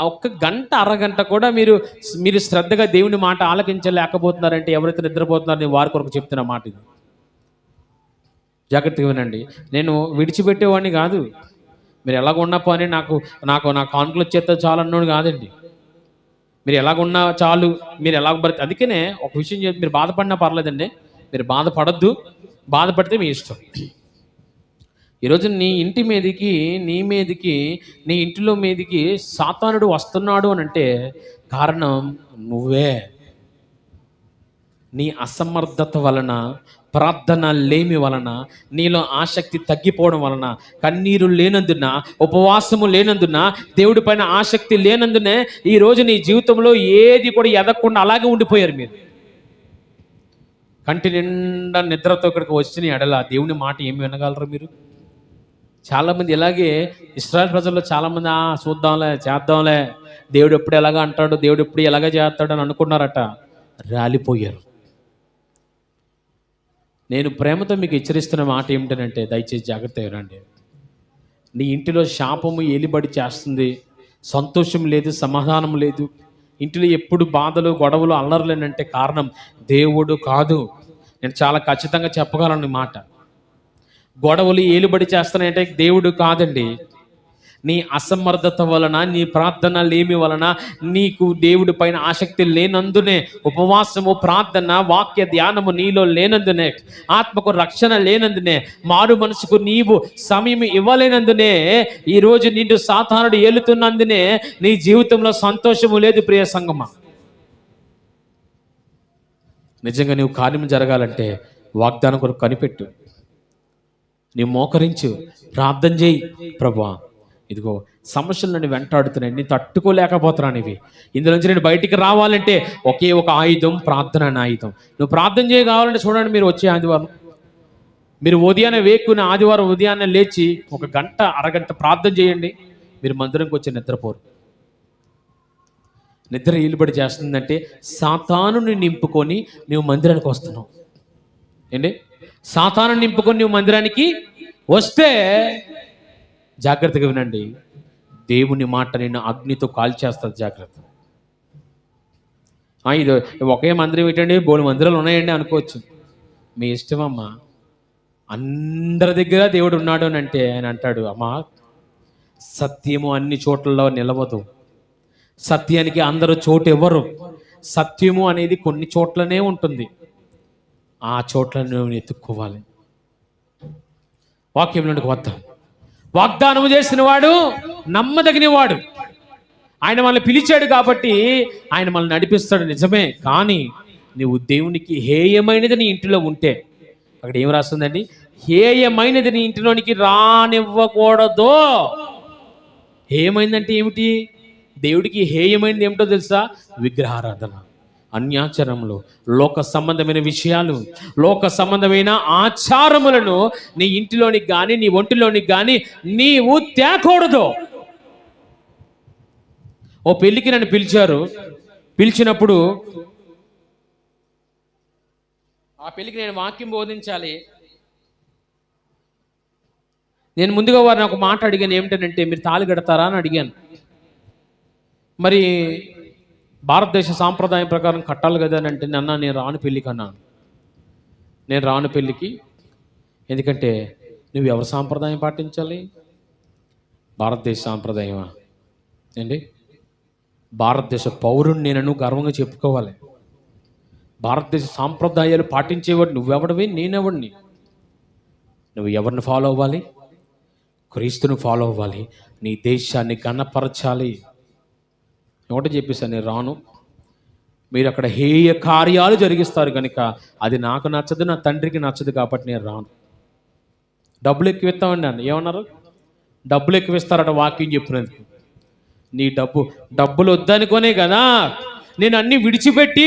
ఒక్క గంట అరగంట కూడా మీరు శ్రద్ధగా దేవుని మాట ఆలకించలేకపోతున్నారంటే ఎవరైతే నిద్రపోతున్నారో నేను వారి కొరకు చెప్తున్న మాట ఇది. జాగ్రత్తగా వినండి. నేను విడిచిపెట్టేవాడిని కాదు. మీరు ఎలాగున్నా పని నాకు నా కానుకలు వచ్చేస్తే చాలు అన్నోడు కాదండి. మీరు ఎలాగున్నా చాలు, మీరు ఎలాగ అందుకనే ఒక విషయం చెప్పి, మీరు బాధపడినా పర్లేదండి, మీరు బాధపడద్దు. బాధపడితే మీ ఇష్టం. ఈరోజు నీ ఇంటి మీదకి, నీ ఇంటిలో మీదకి సాతానుడు వస్తున్నాడు అని అంటే కారణం నువ్వే. నీ అసమర్థత వలన, ప్రార్థన లేమి వలన, నీలో ఆసక్తి తగ్గిపోవడం వలన, కన్నీరు లేనందున, ఉపవాసము లేనందున, దేవుడి పైన ఆసక్తి లేనందునే ఈరోజు నీ జీవితంలో ఏది కూడా ఎదగకుండా అలాగే ఉండిపోయారు. మీరు కంటి నిండా నిద్రతో ఇక్కడికి వచ్చిన ఎడల దేవుని మాట ఏమి వినగలరు మీరు? చాలామంది ఇలాగే ఇశ్రాయేలు ప్రజల్లో చాలామంది చూద్దాంలే, చేద్దాంలే, దేవుడు ఎప్పుడు ఎలాగ అంటాడు, దేవుడు ఎప్పుడు ఎలాగ చేస్తాడు అని అనుకున్నారట. రాలిపోయారు. నేను ప్రేమతో మీకు హెచ్చరిస్తున్న మాట ఏమిటనంటే, దయచేసి జాగ్రత్తగా వినండి. నీ ఇంటిలో శాపము ఏలిబడి చేస్తుంది. సంతోషం లేదు, సమాధానం లేదు. ఇంటిలో ఎప్పుడు బాధలు, గొడవలు, అల్లర్లేనంటే కారణం దేవుడు కాదు. నేను చాలా ఖచ్చితంగా చెప్పగలను మాట. గొడవలు ఏలుబడి చేస్తున్నాయంటే దేవుడు కాదండి. నీ అసమర్థత వలన, నీ ప్రార్థన లేమి వలన, నీకు దేవుడి పైన ఆసక్తి లేనందునే, ఉపవాసము, ప్రార్థన, వాక్య ధ్యానము నీలో లేనందునే, ఆత్మకు రక్షణ లేనందునే, మారు మనసుకు నీవు సమయం ఇవ్వలేనందునే, ఈరోజు నిన్ను సాతానుడు ఏలుతున్నందునే నీ జీవితంలో సంతోషము లేదు. ప్రియ సంగమా, నిజంగా నీవు కార్యం జరగాలంటే వాగ్దానం కొరకు కనిపెట్టు. నీవు మోకరించు, ప్రార్థన చేయి. ప్రభువా, ఇదిగో సమస్యలు నన్ను వెంటాడుతున్నాయి, నేను తట్టుకోలేకపోతున్నాను. ఇందులో నుంచి నేను బయటికి రావాలంటే ఒకే ఒక ఆయుధం, ప్రార్థన అనే ఆయుధం. నువ్వు ప్రార్థన చేయగలంటే చూడండి, మీరు వచ్చే ఆదివారం, మీరు ఉదయాన్నే వేక్కుని ఆదివారం ఉదయాన్నే లేచి ఒక గంట అరగంట ప్రార్థన చేయండి. మీరు మందిరంకి వచ్చి నిద్రపోరు. నిద్ర ఈలుబడి చేస్తుందంటే సాతానుని నింపుకొని నువ్వు మందిరానికి వస్తున్నావు. ఏంటి? సాతాను నింపుకొని నువ్వు మందిరానికి వస్తే జాగ్రత్తగా వినండి, దేవుని మాట నిన్ను అగ్నితో కాల్చేస్తుంది. జాగ్రత్త. ఇది ఒకే మందిరం ఏంటండి, బోలు మందిరాలు ఉన్నాయండి అనుకోవచ్చు. మీ ఇష్టమమ్మా. అందరి దగ్గర దేవుడు ఉన్నాడు అని అంటే ఆయన అంటాడు, అమ్మా సత్యము అన్ని చోట్లలో నిలవదు. సత్యానికి అందరూ చోటు ఇవ్వరు. సత్యము అనేది కొన్ని చోట్లనే ఉంటుంది. ఆ చోట్లను నువ్వు ఎత్తుక్కోవాలి. వాక్యంలోనికి వద్దాం. వాగ్దానం చేసిన వాడు నమ్మదగిన వాడు. ఆయన మనల్ని పిలిచాడు కాబట్టి ఆయన మనల్ని నడిపిస్తాడు, నిజమే. కానీ నువ్వు దేవునికి హేయమైనది నీ ఇంటిలో ఉంటే, అక్కడ ఏం రాస్తుందండి? హేయమైనది నీ ఇంటిలోనికి రానివ్వకూడదు. హేయమైందంటే ఏమిటి? దేవుడికి హేయమైనది ఏమిటో తెలుసా? విగ్రహారాధన, అన్యాచరములు, లోక సంబంధమైన విషయాలు, లోక సంబంధమైన ఆచారములను నీ ఇంటిలోనికి కానీ నీ ఒంటిలోనికి కానీ నీవు తేకూడదు. ఓ పెళ్ళికి నన్ను పిలిచారు. పిలిచినప్పుడు ఆ పెళ్ళికి నేను వాక్యం బోధించాలి. నేను ముందుగా వారిని ఒక మాట అడిగాను, ఏమిటంటే మీరు తాళి కడతారా అని అడిగాను. మరి భారతదేశ సాంప్రదాయం ప్రకారం కట్టాలి కదా అని అంటే, అన్న నేను రాను పెళ్ళికి అన్నాను. నేను రాను పెళ్ళికి, ఎందుకంటే నువ్వు ఎవరి సాంప్రదాయం పాటించాలి? భారతదేశ సాంప్రదాయమా అండి? భారతదేశ పౌరుని నేను గర్వంగా చెప్పుకోవాలి. భారతదేశ సాంప్రదాయాలు పాటించేవాడు నువ్వెవడివి, నేనెవడిని? నువ్వు ఎవరిని ఫాలో అవ్వాలి? క్రీస్తుని ఫాలో అవ్వాలి. నీ దేశాన్ని గణపరచాలి. ఒకటి చెప్పేసాను, నేను రాను. మీరు అక్కడ హేయ కార్యాలు జరిగిస్తారు కనుక అది నాకు నచ్చదు, నా తండ్రికి నచ్చదు, కాబట్టి నేను రాను. డబ్బులు ఎక్కువ ఇస్తామండి అన్న. ఏమన్నారు? డబ్బులు ఎక్కువ ఇస్తారట వాక్యం చెప్పినందుకు. నీ డబ్బులు వద్దనుకోనే కదా నేను అన్నీ విడిచిపెట్టి,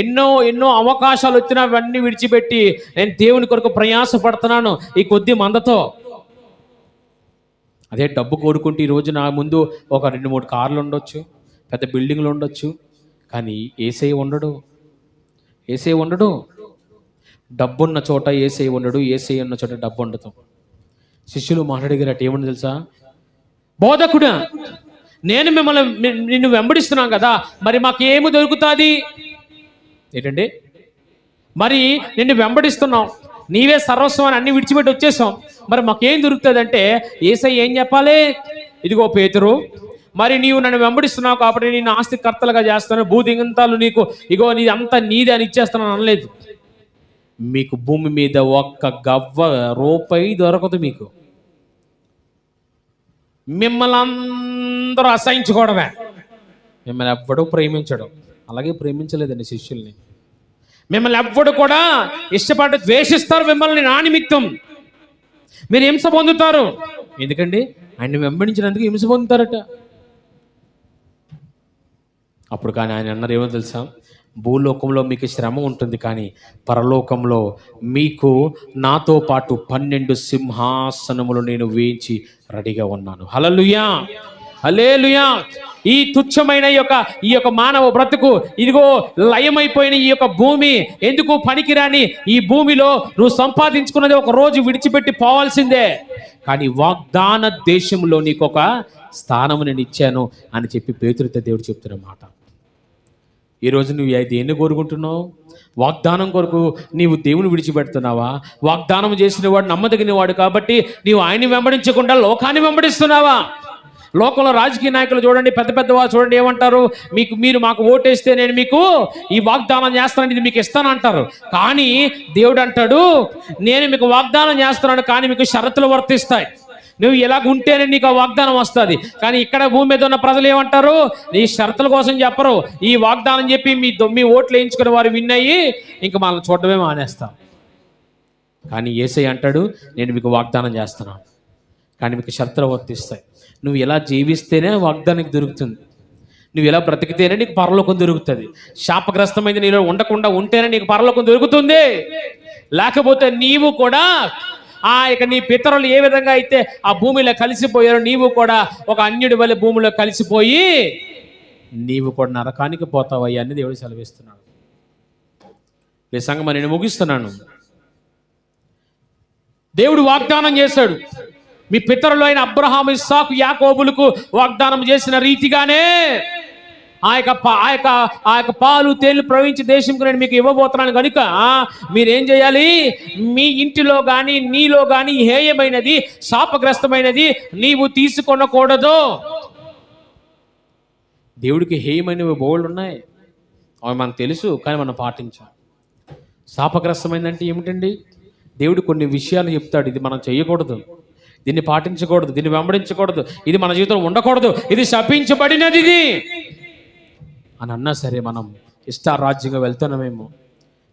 ఎన్నో అవకాశాలు వచ్చినా అవన్నీ విడిచిపెట్టి నేను దేవుని కొరకు ప్రయాసపడుతున్నాను ఈ కొద్ది మందతో. అదే డబ్బు కోరుకుంటే ఈరోజు నా ముందు ఒక 2-3 కార్లు ఉండొచ్చు, పెద్ద బిల్డింగ్లు ఉండొచ్చు, కానీ ఏసై ఉండడు. ఏసై ఉండడు. డబ్బున్న చోట ఏసై ఉండడు, ఏసై ఉన్న చోట డబ్బు ఉండదు. శిష్యులు మాట్లాడగలట, ఏమని తెలుసా? బోధకుడా, నేను నిన్ను వెంబడిస్తున్నాను కదా, మరి మాకేమి దొరుకుతుంది? ఏంటంటే, మరి నిన్ను వెంబడిస్తున్నాం, నీవే సర్వస్వం అని అన్ని విడిచిపెట్టి వచ్చేసాం, మరి మాకేం దొరుకుతుంది అంటే యేసయ్య ఏం చెప్పాలి? ఇదిగో పేతురు, మరి నీవు నన్ను వెంబడిస్తున్నావు కాబట్టి నేను ఆస్తికర్తలుగా చేస్తాను, భూదిగంతాలు నీకు ఇగో నీది అంతా నీదే అని ఇచ్చేస్తాను అనలేదు. మీకు భూమి మీద ఒక్క గవ్వ రూపాయి దొరకదు. మీకు మిమ్మల్ని అందరూ అసహించుకోవడమే. మిమ్మల్ని ఎవ్వడూ ప్రేమించడం. అలాగే ప్రేమించలేదండి శిష్యుల్ని. మిమ్మల్ని ఎవ్వడు కూడా ఇష్టపడి ద్వేషిస్తారు. మిమ్మల్ని నా నిమిత్తం మీరు హింస పొందుతారు. ఎందుకండి? ఆయన్ని వెంబడించినందుకు హింస పొందుతారట. అప్పుడు కానీ ఆయన అన్నారు, ఏమో తెలుసా? భూలోకంలో మీకు శ్రమ ఉంటుంది, కానీ పరలోకంలో మీకు నాతో పాటు 12 సింహాసనములు నేను వేయించి రెడీగా ఉన్నాను. హల్లెలూయా, హల్లెలూయా. ఈ తుచ్చమైన ఈ యొక్క మానవ బ్రతుకు, ఇదిగో లయమైపోయిన ఈ యొక్క భూమి, ఎందుకు పనికిరాని ఈ భూమిలో నువ్వు సంపాదించుకున్నది ఒక రోజు విడిచిపెట్టి పోవాల్సిందే. కానీ వాగ్దాన దేశంలో నీకు ఒక స్థానం నేను ఇచ్చాను అని చెప్పి పేతురుతో దేవుడు చెప్తున్న మాట. ఈరోజు నువ్వు దేన్ని కోరుకుంటున్నావు? వాగ్దానం కొరకు నీవు దేవుని విడిచిపెడుతున్నావా? వాగ్దానం చేసిన వాడు నమ్మదగిన వాడు కాబట్టి నీవు ఆయన్ని వెంబడించకుండా లోకాన్ని వెంబడిస్తున్నావా? లోకంలో రాజకీయ నాయకులు చూడండి, పెద్ద పెద్దవాళ్ళు చూడండి, ఏమంటారు? మీరు మాకు ఓటేస్తే నేను మీకు ఈ వాగ్దానం చేస్తాను, ఇది మీకు ఇస్తానంటారు. కానీ దేవుడు అంటాడు, నేను మీకు వాగ్దానం చేస్తున్నాను, కానీ మీకు షరతులు వర్తిస్తాయి. నువ్వు ఎలాగ ఉంటేనే నీకు ఆ వాగ్దానం వస్తుంది. కానీ ఇక్కడ భూమి మీద ఉన్న ప్రజలు ఏమంటారు? నీ షరతుల కోసం చెప్పరు. ఈ వాగ్దానం చెప్పి మీ ఓట్లు వేయించుకునే వారు విన్నాయి, ఇంకా మనల్ని చూడడమే మానేస్తాం. కానీ యేసయ్య అంటాడు, నేను మీకు వాగ్దానం చేస్తున్నాను, కానీ మీకు షరతులు వర్తిస్తాయి. నువ్వు ఎలా జీవిస్తేనే వాగ్దానికి దొరుకుతుంది. నువ్వు ఎలా బ్రతికితేనే నీకు పరలోకం దొరుకుతుంది. శాపగ్రస్తమైంది నీలో ఉండకుండా ఉంటేనే నీకు పరలోకం దొరుకుతుంది. లేకపోతే నీవు కూడా నీ పితరులు ఏ విధంగా అయితే ఆ భూమిలో కలిసిపోయారో, నీవు కూడా ఒక అన్యుడి వల్ల భూమిలో కలిసిపోయి నీవు కూడా నరకానికి పోతావయ్యా అని దేవుడు సెలవిస్తున్నాడు. ఈ సంగమం నేను ముగిస్తున్నాను. దేవుడు వాగ్దానం చేశాడు. మీ పితరులు అయిన అబ్రహాము, ఇస్సాకు, యాకోబులకు వాగ్దానం చేసిన రీతిగానే ఆ యొక్క పాలు తేళ్లు ప్రవహించి దేశంకు నేను మీకు ఇవ్వబోతున్నాను కనుక మీరేం చేయాలి? మీ ఇంటిలో కానీ నీలో కానీ హేయమైనది, శాపగ్రస్తమైనది నీవు తీసుకొనకూడదు. దేవుడికి హేయమైనవి బోళ్ళు ఉన్నాయి, అవి మనకు తెలుసు, కానీ మనం పాటించాం. శాపగ్రస్తమైందంటే ఏమిటండి? దేవుడు కొన్ని విషయాలు చెప్తాడు, ఇది మనం చేయకూడదు, దీన్ని పాటించకూడదు, దీన్ని వెంబడించకూడదు, ఇది మన జీవితంలో ఉండకూడదు, ఇది శపించబడినది ఇది అని అన్నా సరే మనం ఇష్టారాజ్యంగా వెళ్తున్నామేమో.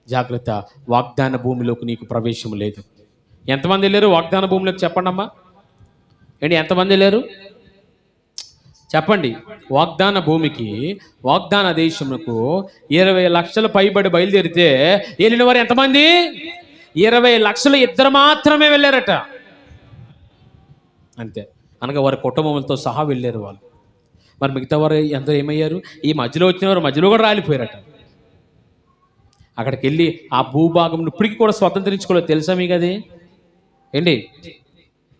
జాగ్రత్త, వాగ్దాన భూమిలోకి నీకు ప్రవేశం లేదు. ఎంతమంది వెళ్ళారు వాగ్దాన భూమిలోకి? చెప్పండి అమ్మా, ఏంటి ఎంతమంది వెళ్ళారు చెప్పండి. వాగ్దాన భూమికి, వాగ్దాన దేశమునకు 20 లక్షల పైబడి బయలుదేరితే వెళ్ళిన వారు ఎంతమంది? 20 లక్షలు ఇద్దరు మాత్రమే వెళ్ళారట. అంతే, అనగా వారి కుటుంబంతో సహా వెళ్ళారు వాళ్ళు. మరి మిగతా వారు ఎంతో ఏమయ్యారు? ఈ మధ్యలో వచ్చిన వారు మధ్యలో కూడా రాలిపోయారట. అక్కడికి వెళ్ళి ఆ భూభాగం ఇప్పటికీ కూడా స్వతంత్రించుకోలేదు. తెలుసా మీకు అది? ఏంటి,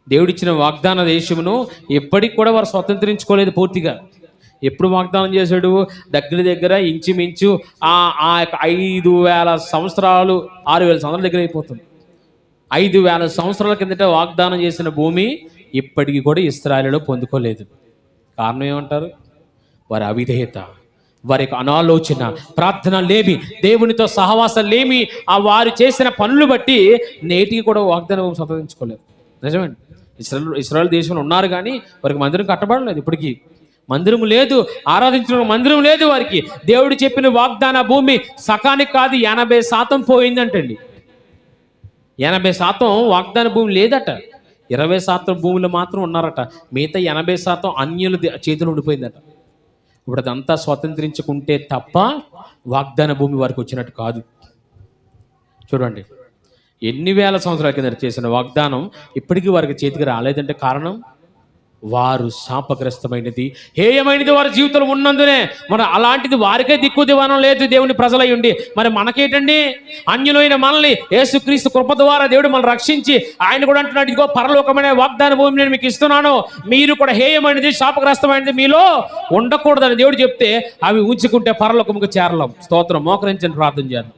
దేవుడిచ్చిన వాగ్దాన దేశమును ఎప్పటికి కూడా వారు స్వతంత్రించుకోలేదు పూర్తిగా. ఎప్పుడు వాగ్దానం చేశాడు? దగ్గర ఇంచుమించు ఆ 5,000 సంవత్సరాలు, 6,000 సంవత్సరాల దగ్గర అయిపోతుంది. 5,000 సంవత్సరాల కిందట వాగ్దానం చేసిన భూమి ఇప్పటికీ కూడా ఇశ్రాయేలులో పొందుకోలేదు. కారణం ఏమంటారు? వారి అవిధేయత, వారి యొక్క అనాలోచన, ప్రార్థన లేమి, దేవునితో సహవాసం లేమి, ఆ వారు చేసిన పనులు బట్టి నేటికి కూడా వాగ్దానం స్వతంత్రించుకోలేదు. నిజమండి, ఇశ్రాయేలు దేశంలో ఉన్నారు కానీ వారికి మందిరం కట్టబడలేదు. ఇప్పటికీ మందిరం లేదు, ఆరాధించిన మందిరం లేదు వారికి. దేవుడు చెప్పిన వాగ్దాన భూమి సకానికి కాదు 80% పోయిందంటండి. 80% వాగ్దాన భూమి లేదట. 20% భూములు మాత్రం ఉన్నారట. మిగతా 80% అన్యుల చేతులు ఉండిపోయిందట. ఇప్పుడు అదంతా స్వతంత్రించుకుంటే తప్ప వాగ్దాన భూమి వారికి వచ్చినట్టు కాదు. చూడండి, ఎన్ని వేల సంవత్సరాల కింద చేసిన వాగ్దానం ఇప్పటికీ వారికి చేతికి రాలేదంటే కారణం వారు శాపగ్రస్తమైనది, హేయమైనది వారి జీవితంలో ఉన్నందునే. మరి అలాంటిది వారికే దిక్కు దివానం లేదు దేవుని ప్రజలై ఉండి. మరి మనకేంటండి? అన్యులైన మనల్ని యేసుక్రీస్తు కృప ద్వారా దేవుడు మనల్ని రక్షించి ఆయన కూడా అంటున్నాడు, ఇదిగో పరలోకమైన వాగ్దాన భూమి నేను మీకు ఇస్తున్నాను, మీరు కూడా హేయమైనది శాపగ్రస్తమైనది మీలో ఉండకూడదని దేవుడు చెప్తే అవి ఉంచుకుంటే పరలోకముకు చేరలేం. స్తోత్రం. మోకరించని ప్రార్థన చేద్దాం.